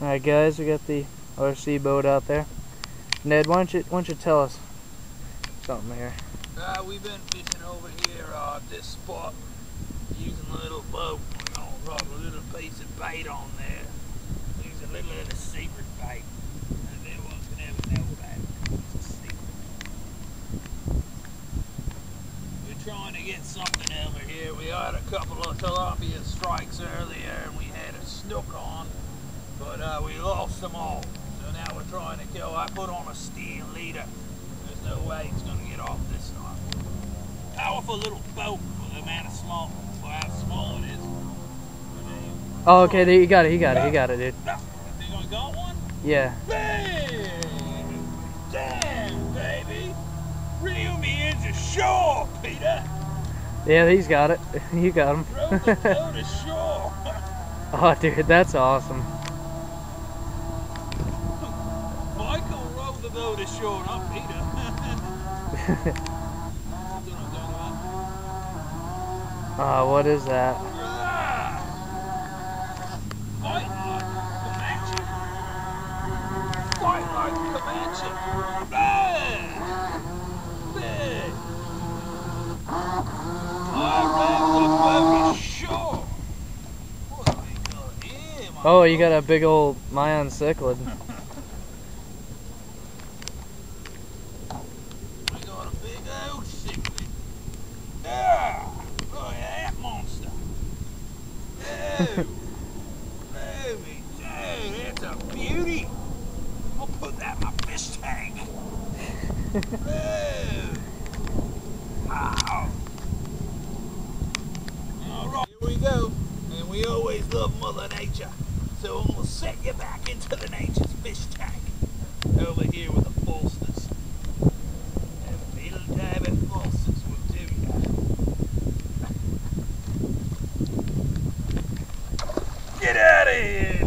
Alright guys, we got the RC boat out there. Ned, why don't you tell us something here? We've been fishing over here this spot using a little boat. We're going to drop a little piece of bait on there. Use a little of the secret bait. And no one can ever know about it. It's a secret. We're trying to get something over here. We had a couple of tilapia strikes earlier and we had a snook on, but we lost them all. So now we're trying to kill. I put on a steel leader. There's no way it's going to get off this time. Powerful little boat for the amount of small, for how small it is. Oh, okay, there, you got it, he got it, dude. Think I got one? Yeah. Bang! Damn, baby! Reel me into shore, Peter! Yeah, he's got it. You got him. Row the boat ashore! Oh, dude, that's awesome. Michael rowed the boat ashore, not Peter. What is that? Fight like Comanche. Fight like Comanche. Bang! Bang! I rowed the boat ashore. What have we got here, Michael? Oh, you got a big old Mayan Cichlid. We got a big old cichlid. Ah! Look at that monster. Oh! Baby, dude, that's a beauty. I'll put that in my fish tank. Oh! Wow! Alright, here we go. And we always love Mother Nature. So I'm going to set you back into the nature's fish tank. Over here with the bolsters. And a little dab of bolsters will do ya. Get out of here!